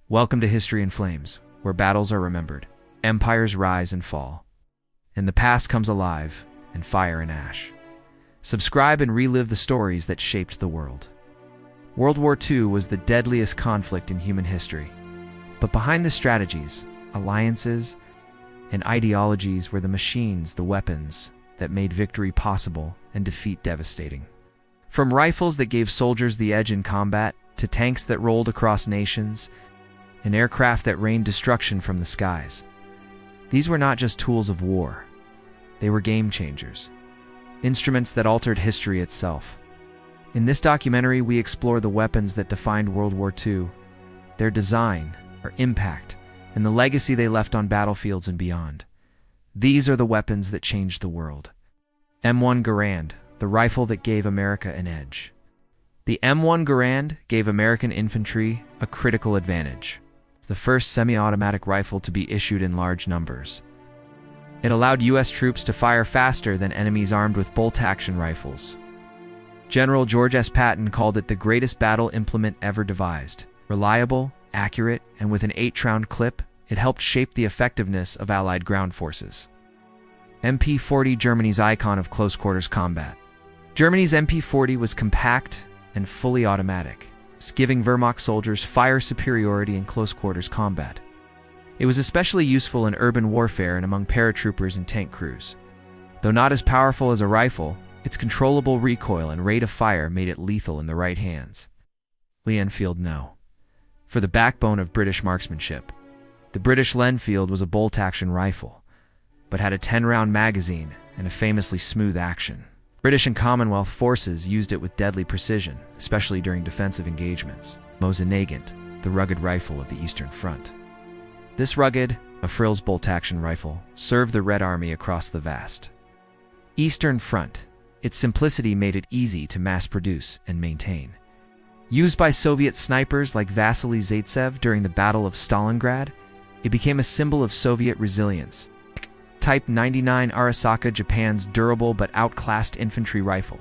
Welcome to History in Flames, where battles are remembered, empires rise and fall, and the past comes alive in fire and ash. Subscribe and relive the stories that shaped the world. World War II was the deadliest conflict in human history. But behind the strategies, alliances, and ideologies were the machines, the weapons that made victory possible and defeat devastating. From rifles that gave soldiers the edge in combat, to tanks that rolled across nations, and aircraft that rained destruction from the skies. These were not just tools of war. They were game changers, instruments that altered history itself. In this documentary, we explore the weapons that defined World War II, their design, their impact, and the legacy they left on battlefields and beyond. These are the weapons that changed the world. M1 Garand, the rifle that gave America an edge. The M1 Garand gave American infantry a critical advantage. It's the first semi-automatic rifle to be issued in large numbers. It allowed U.S. troops to fire faster than enemies armed with bolt-action rifles. General George S. Patton called it the greatest battle implement ever devised. Reliable, accurate, and with an 8-round clip, it helped shape the effectiveness of Allied ground forces. MP-40, Germany's icon of close-quarters combat. Germany's MP-40 was compact and fully automatic, giving Wehrmacht soldiers fire superiority in close-quarters combat. It was especially useful in urban warfare and among paratroopers and tank crews. Though not as powerful as a rifle, its controllable recoil and rate of fire made it lethal in the right hands. Lee Enfield No. For the backbone of British marksmanship. The British Lenfield was a bolt-action rifle, but had a 10-round magazine and a famously smooth action. British and Commonwealth forces used it with deadly precision, especially during defensive engagements. Mosin Nagant, the rugged rifle of the Eastern Front. This rugged, a frills bolt-action rifle, served the Red Army across the vast Eastern Front. Its simplicity made it easy to mass-produce and maintain. Used by Soviet snipers like Vasily Zaitsev during the Battle of Stalingrad, it became a symbol of Soviet resilience. Type 99 Arisaka, Japan's durable but outclassed infantry rifle.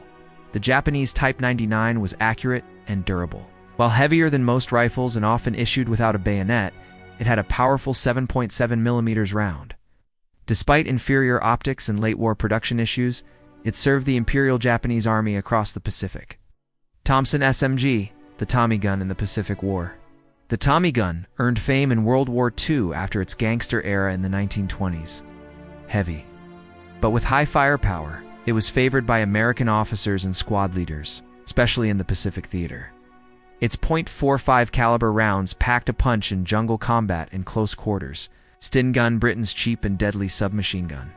The Japanese Type 99 was accurate and durable. While heavier than most rifles and often issued without a bayonet, it had a powerful 7.7mm round. Despite inferior optics and late-war production issues, it served the Imperial Japanese Army across the Pacific. Thompson SMG, the Tommy gun in the Pacific War. The Tommy gun earned fame in World War II after its gangster era in the 1920s. Heavy. But with high firepower, it was favored by American officers and squad leaders, especially in the Pacific Theater. Its .45 caliber rounds packed a punch in jungle combat in close quarters. Sten gun, Britain's cheap and deadly submachine gun.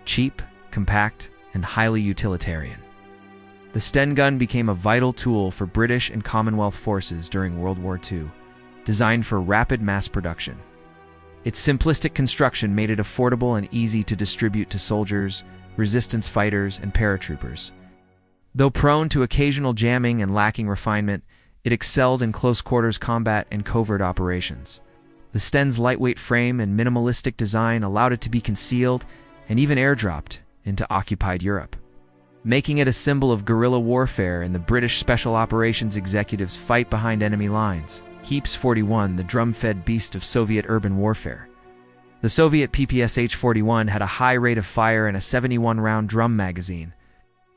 Cheap, compact, and highly utilitarian. The Sten gun became a vital tool for British and Commonwealth forces during World War II, designed for rapid mass production. Its simplistic construction made it affordable and easy to distribute to soldiers, resistance fighters, and paratroopers. Though prone to occasional jamming and lacking refinement, it excelled in close-quarters combat and covert operations. The Sten's lightweight frame and minimalistic design allowed it to be concealed and even airdropped into occupied Europe, making it a symbol of guerrilla warfare and the British Special Operations executives' fight behind enemy lines. Heaps 41, the drum-fed beast of Soviet urban warfare. The Soviet PPSH-41 had a high rate of fire and a 71-round drum magazine.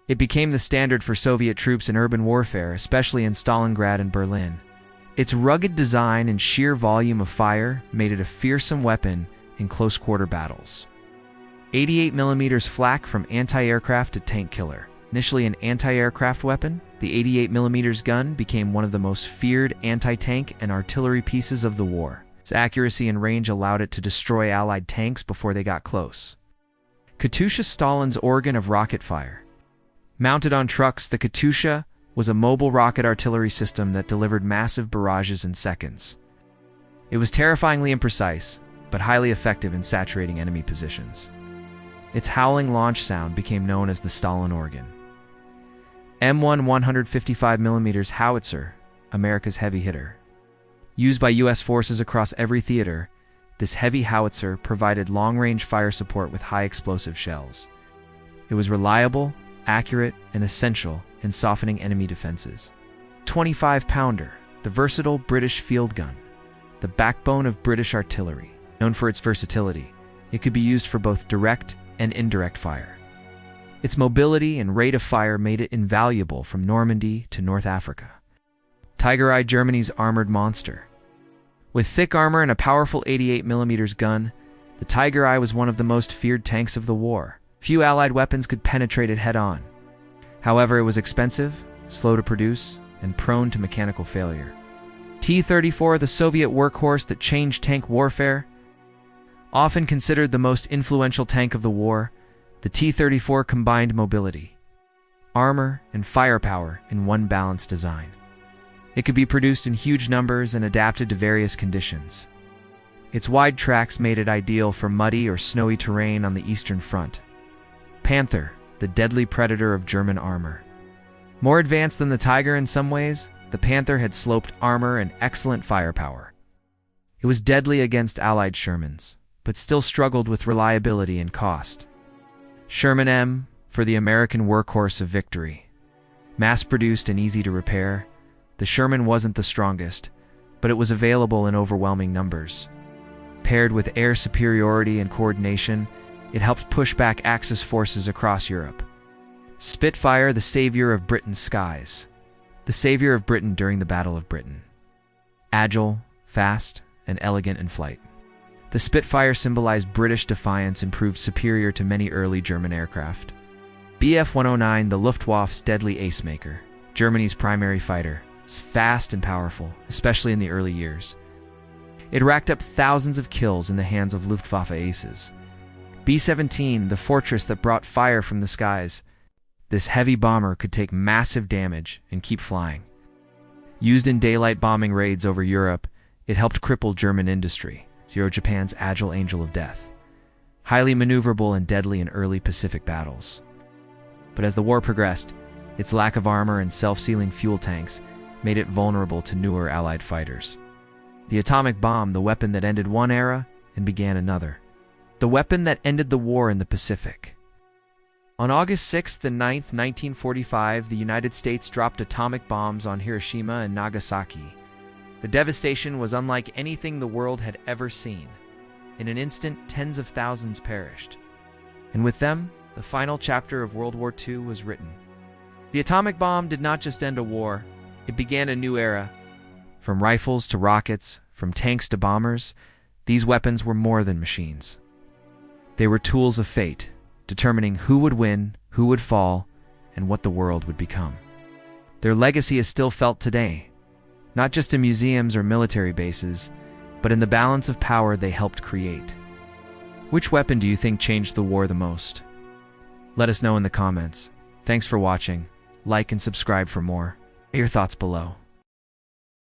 It became the standard for Soviet troops in urban warfare, especially in Stalingrad and Berlin. Its rugged design and sheer volume of fire made it a fearsome weapon in close-quarter battles. 88mm flak from anti-aircraft to tank killer. Initially an anti-aircraft weapon, the 88mm gun became one of the most feared anti-tank and artillery pieces of the war. Its accuracy and range allowed it to destroy Allied tanks before they got close. Katyusha, Stalin's organ of rocket fire. Mounted on trucks, the Katyusha was a mobile rocket artillery system that delivered massive barrages in seconds. It was terrifyingly imprecise, but highly effective in saturating enemy positions. Its howling launch sound became known as the Stalin organ. M1 155mm howitzer, America's heavy hitter. Used by U.S. forces across every theater, this heavy howitzer provided long-range fire support with high explosive shells. It was reliable, accurate, and essential in softening enemy defenses. 25-pounder, the versatile British field gun. the backbone of British artillery. Known for its versatility, it could be used for both direct and indirect fire. Its mobility and rate of fire made it invaluable from Normandy to North Africa. Tiger I, Germany's armored monster. With thick armor and a powerful 88mm gun, the Tiger I was one of the most feared tanks of the war. Few Allied weapons could penetrate it head-on. However, it was expensive, slow to produce, and prone to mechanical failure. T-34, the Soviet workhorse that changed tank warfare. Often considered the most influential tank of the war, the T-34 combined mobility, armor, and firepower in one balanced design. It could be produced in huge numbers and adapted to various conditions. Its wide tracks made it ideal for muddy or snowy terrain on the Eastern Front. Panther, the deadly predator of German armor. More advanced than the Tiger in some ways, the Panther had sloped armor and excellent firepower. It was deadly against Allied Shermans, but still struggled with reliability and cost. Sherman M, for the American workhorse of victory. Mass-produced and easy to repair, the Sherman wasn't the strongest, but it was available in overwhelming numbers. Paired with air superiority and coordination, it helped push back Axis forces across Europe. Spitfire, the savior of Britain's skies. The savior of Britain during the Battle of Britain. Agile, fast, and elegant in flight. The Spitfire symbolized British defiance and proved superior to many early German aircraft. Bf-109, the Luftwaffe's deadly ace-maker. Germany's primary fighter. It's fast and powerful, especially in the early years. It racked up thousands of kills in the hands of Luftwaffe aces. B-17, the fortress that brought fire from the skies. This heavy bomber could take massive damage and keep flying. Used in daylight bombing raids over Europe, it helped cripple German industry. It's Japan's agile angel of death. Highly maneuverable and deadly in early Pacific battles. But as the war progressed, its lack of armor and self-sealing fuel tanks made it vulnerable to newer Allied fighters. The atomic bomb, the weapon that ended one era and began another. The weapon that ended the war in the Pacific. On August 6th and 9th, 1945, the United States dropped atomic bombs on Hiroshima and Nagasaki. The devastation was unlike anything the world had ever seen. In an instant, tens of thousands perished. And with them, the final chapter of World War II was written. The atomic bomb did not just end a war, it began a new era. From rifles to rockets, from tanks to bombers, these weapons were more than machines. They were tools of fate, determining who would win, who would fall, and what the world would become. Their legacy is still felt today, not just in museums or military bases, but in the balance of power they helped create. Which weapon do you think changed the war the most? Let us know in the comments. Thanks for watching. Like and subscribe for more. Your thoughts below.